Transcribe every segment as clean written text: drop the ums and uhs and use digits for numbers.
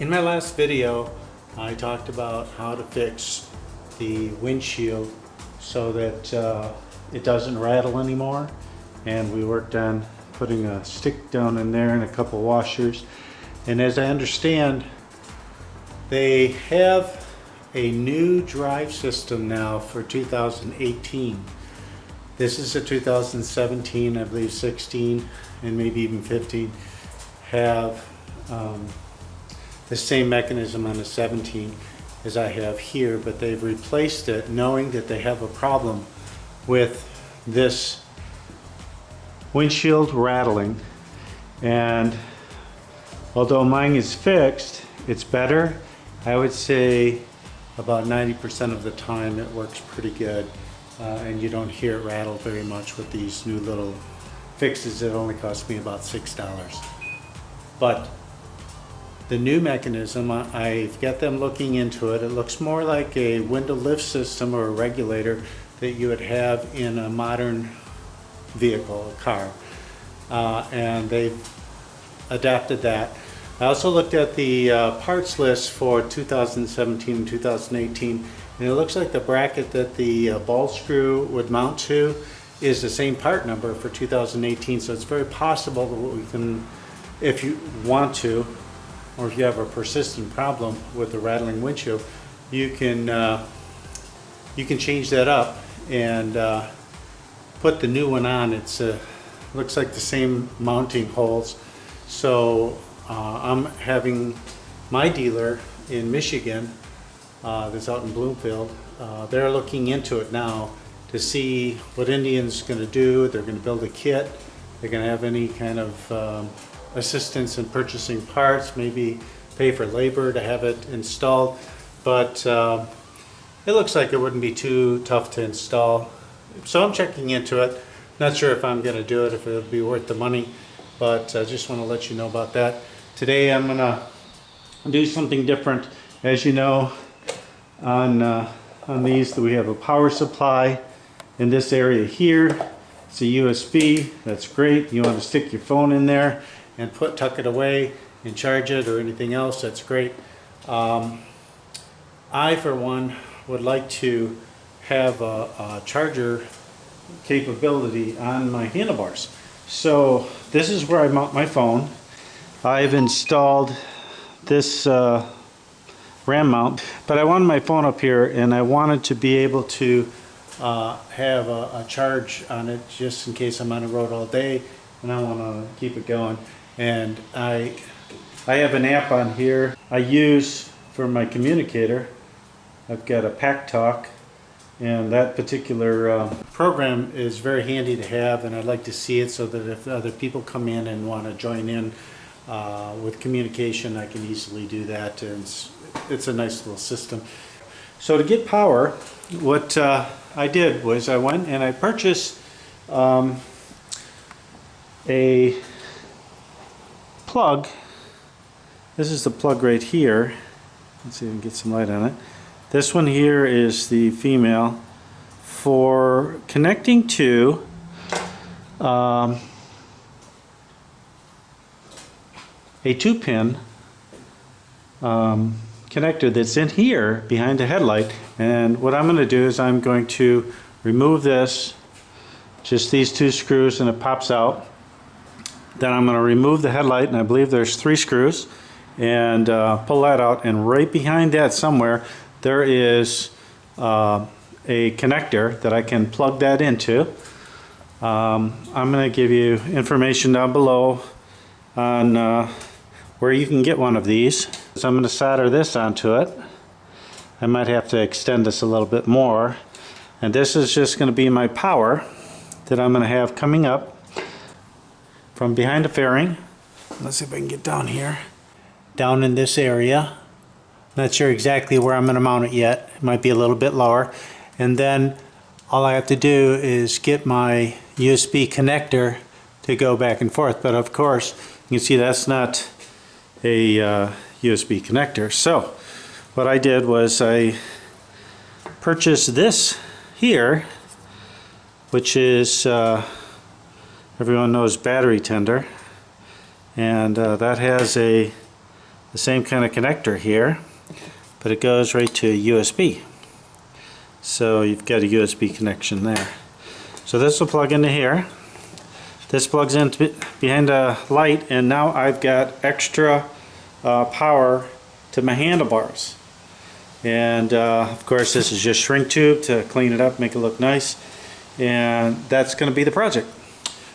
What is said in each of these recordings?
In my last video, I talked about how to fix the windshield so that it doesn't rattle anymore, and we worked on putting a stick down in there and a couple washers. And as I understand, they have a new drive system now for 2018. This is a 2017, I believe 16, and maybe even 15 have the same mechanism on the 17 as I have here, but they've replaced it knowing that they have a problem with this windshield rattling. And although mine is fixed, it's better. I would say about 90% of the time it works pretty good, and you don't hear it rattle very much with these new little fixes that only cost me about $6. But the new mechanism, I've got them looking into it. It looks more like a window lift system or a regulator that you would have in a modern vehicle, a car. And they've adapted that. I also looked at the parts list for 2017 and 2018, and it looks like the bracket that the ball screw would mount to is the same part number for 2018, so it's very possible that we can, if you want to, or if you have a persistent problem with the rattling windshield, you can change that up and put the new one on. It's looks like the same mounting holes. So I'm having my dealer in Michigan, that's out in Bloomfield, they're looking into it now to see what Indian's going to do. They're going to build a kit. They're going to have any kind of assistance in purchasing parts, maybe pay for labor to have it installed. But it looks like it wouldn't be too tough to install. So I'm checking into it. Not sure if I'm going to do it, if it'll be worth the money, but I just want to let you know about that. Today I'm going to do something different. As you know, on these we have a power supply in this area here. It's a USB. That's great. You want to stick your phone in there and tuck it away and charge it or anything else, that's great. I, for one, would like to have a charger capability on my handlebars. So this is where I mount my phone. I've installed this RAM mount, but I wanted my phone up here and I wanted to be able to have a charge on it just in case I'm on the road all day and I want to keep it going. And I have an app on here I use for my communicator. I've got a Pack Talk, and that particular program is very handy to have, and I'd like to see it so that if other people come in and want to join in with communication, I can easily do that, and it's a nice little system. So to get power, what I did was I went and I purchased a plug. This is the plug right here. Let's see if we can get some light on it. This one here is the female for connecting to a 2-pin connector that's in here behind the headlight. And what I'm going to do is I'm going to remove this, just these 2 screws, and it pops out. Then I'm going to remove the headlight, and I believe there's 3 screws, and pull that out, and right behind that somewhere there is a connector that I can plug that into. I'm going to give you information down below on where you can get one of these. So I'm going to solder this onto it. I might have to extend this a little bit more, and this is just going to be my power that I'm going to have coming up from behind the fairing. Let's see if I can get down here. Down in this area. Not sure exactly where I'm going to mount it yet. It might be a little bit lower. And then all I have to do is get my USB connector to go back and forth. But of course, you can see that's not a USB connector. So what I did was I purchased this here, which is everyone knows battery tender, and that has a the same kind of connector here, but it goes right to USB. So you've got a USB connection there. So this will plug into here. This plugs in behind a light, and now I've got extra power to my handlebars. And of course this is just shrink tube to clean it up, make it look nice. And that's going to be the project.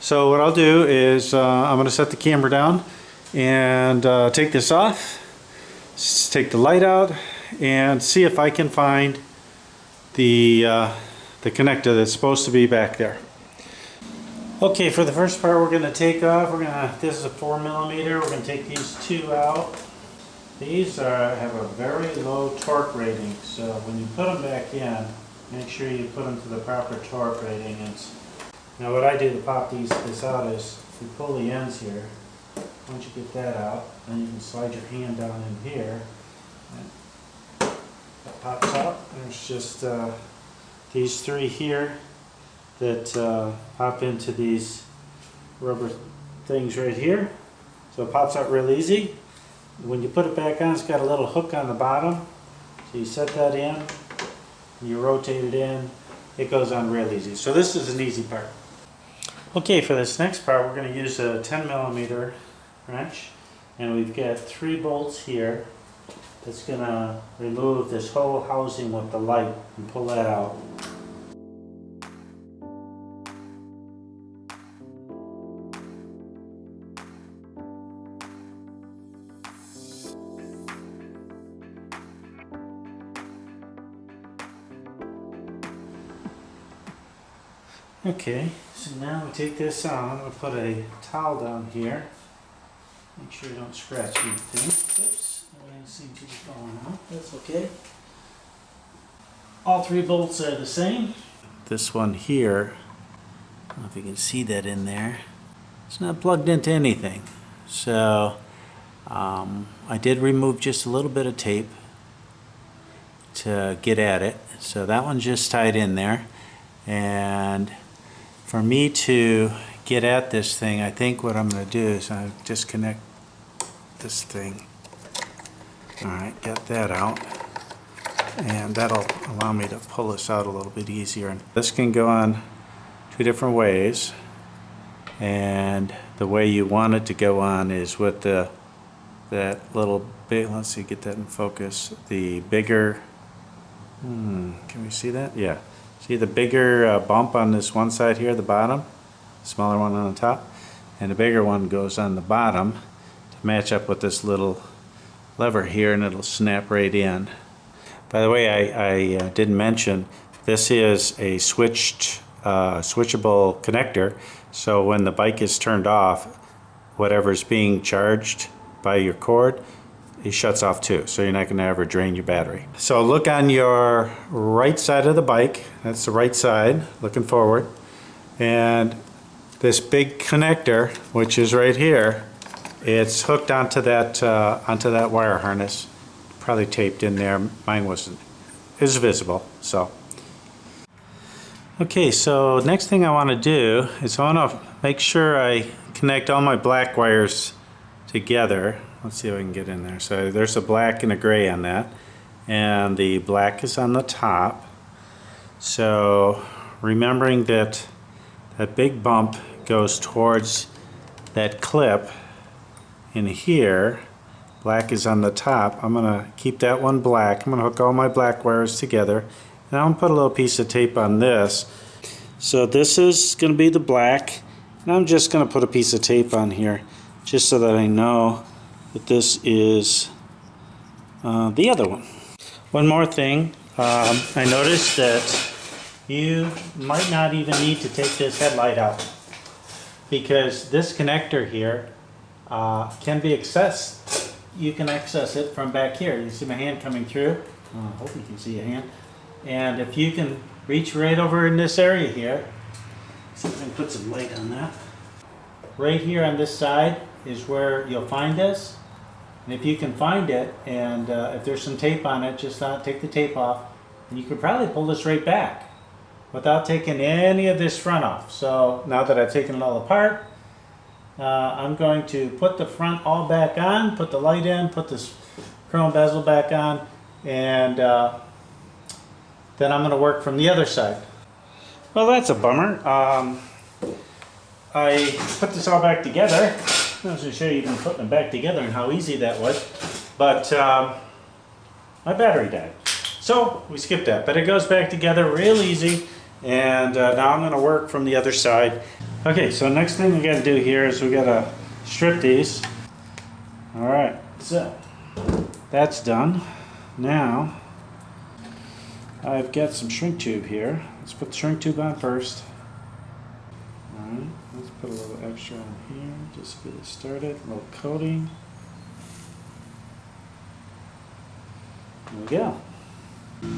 So what I'll do is I'm going to set the camera down and take this off, take the light out, and see if I can find the connector that's supposed to be back there. Okay, for the first part we're going to take off, this is a 4mm, we're going to take these two out. These have a very low torque rating, so when you put them back in, make sure you put them to the proper torque rating. Now what I do to pop this out is you pull the ends here. Once you get that out, then you can slide your hand down in here. And that pops out. There's just these three here that pop into these rubber things right here. So it pops out real easy. When you put it back on, it's got a little hook on the bottom. So you set that in, you rotate it in, it goes on real easy. So this is an easy part. Okay, for this next part we're going to use a 10mm wrench, and we've got 3 bolts here that's going to remove this whole housing with the light and pull that out. Okay, so now we take this on. We'll put a towel down here. Make sure you don't scratch anything. Oops, everything seems to be falling out. That's okay. All 3 bolts are the same. This one here, I don't know if you can see that in there. It's not plugged into anything. So I did remove just a little bit of tape to get at it. So that one's just tied in there. And for me to get at this thing, I think what I'm going to do is I disconnect this thing. Alright, got that out. And that'll allow me to pull this out a little bit easier. And this can go on 2 different ways. And the way you want it to go on is with that little bit, let's see, get that in focus. The bigger, can we see that? Yeah. See the bigger bump on this one side here, the bottom, smaller one on the top, and the bigger one goes on the bottom to match up with this little lever here, and it'll snap right in. By the way, I didn't mention, this is a switchable connector, so when the bike is turned off, whatever's being charged by your cord, it shuts off too, so you're not going to ever drain your battery. So look on your right side of the bike. That's the right side, looking forward. And this big connector, which is right here, it's hooked onto that wire harness. Probably taped in there. Mine wasn't. It was visible. So. Okay, so next thing I want to do is I want to make sure I connect all my black wires together. Let's see if I can get in there. So there's a black and a gray on that, and the black is on the top. So remembering that that big bump goes towards that clip in here, black is on the top. I'm gonna keep that one black. I'm gonna hook all my black wires together, and I'm gonna put a little piece of tape on this. So this is gonna be the black, and I'm just gonna put a piece of tape on here just so that I know that this is the other one. One more thing, I noticed that you might not even need to take this headlight out, because this connector here can be accessed. You can access it from back here. You see my hand coming through? I hope you can see a hand. And if you can reach right over in this area here, see if I can put some light on that. Right here on this side is where you'll find this. And if you can find it, and if there's some tape on it, just take the tape off, and you could probably pull this right back without taking any of this front off. So now that I've taken it all apart, I'm going to put the front all back on, put the light in, put this chrome bezel back on, and then I'm going to work from the other side. Well, that's a bummer. I put this all back together. I was going to show you even putting it back together and how easy that was. But my battery died. So we skipped that. But it goes back together real easy. And now I'm going to work from the other side. Okay, so next thing we got to do here is we got to strip these. All right, so that's done. Now I've got some shrink tube here. Let's put the shrink tube on first. Alright, let's put a little extra on here just to get it started. A little coating. There we go. Put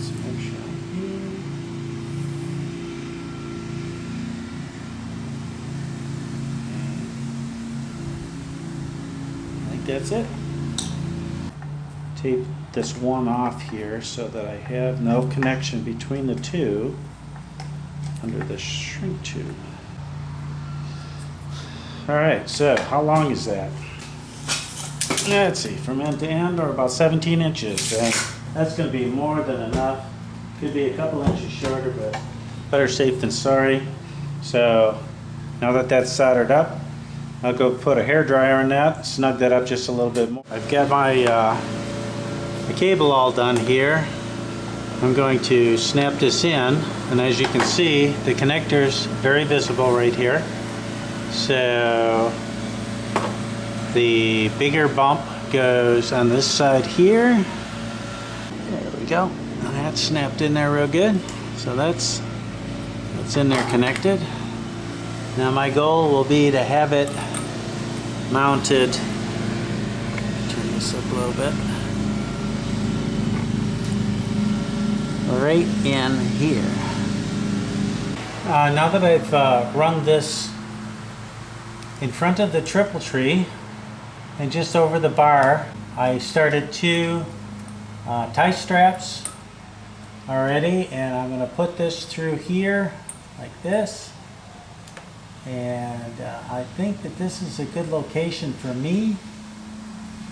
some extra on here. I think that's it. Tape this one off here so that I have no connection between the two under the shrink tube. Alright, so how long is that? Let's see, from end to end, or about 17 inches. That's going to be more than enough. Could be a couple inches shorter, but better safe than sorry. So now that that's soldered up, I'll go put a hairdryer in that, snug that up just a little bit more. I've got my cable all done here. I'm going to snap this in, and as you can see, the connector's very visible right here. So the bigger bump goes on this side here. There we go. And that's snapped in there real good. So that's in there connected. Now my goal will be to have it mounted. Turn this up a little bit. Right in here. Now that I've run this in front of the triple tree and just over the bar, I started two tie straps already, and I'm going to put this through here like this, and I think that this is a good location for me.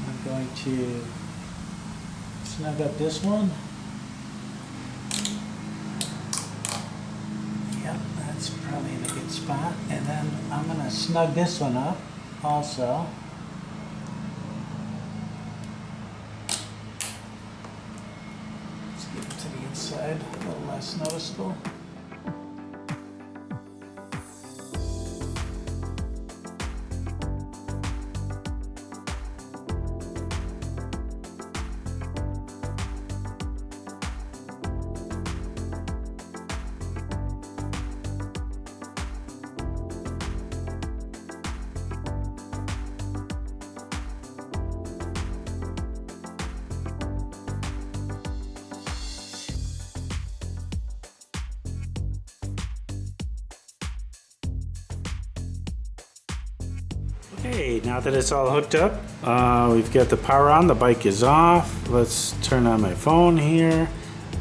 I'm going to snug up this one. That's probably in a good spot, and then I'm going to snug this one up also. Let's get it to the inside, a little less noticeable. Okay, now that it's all hooked up, we've got the power on, the bike is off. Let's turn on my phone here.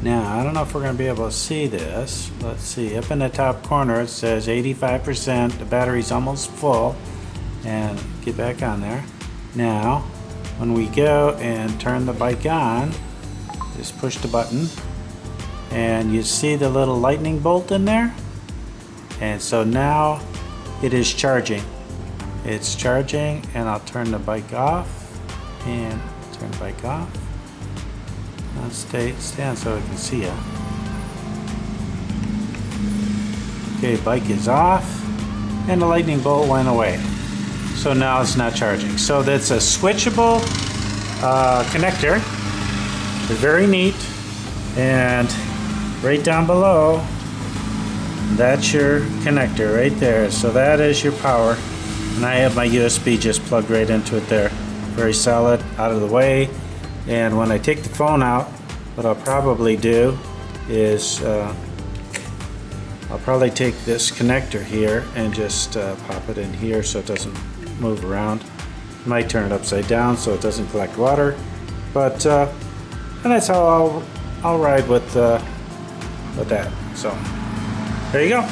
Now, I don't know if we're going to be able to see this. Let's see, up in the top corner it says 85%, the battery's almost full. And get back on there. Now, when we go and turn the bike on, just push the button, and you see the little lightning bolt in there? And so now it is charging. It's charging, and I'll turn the bike off, and turn the bike off. Now stand so I can see you. Okay, bike is off, and the lightning bolt went away. So now it's not charging. So that's a switchable connector. It's very neat, and right down below, that's your connector right there. So that is your power. And I have my USB just plugged right into it there. Very solid, out of the way. And when I take the phone out, what I'll probably do is I'll probably take this connector here and just pop it in here so it doesn't move around. Might turn it upside down so it doesn't collect water. But and that's how I'll ride with that. So there you go.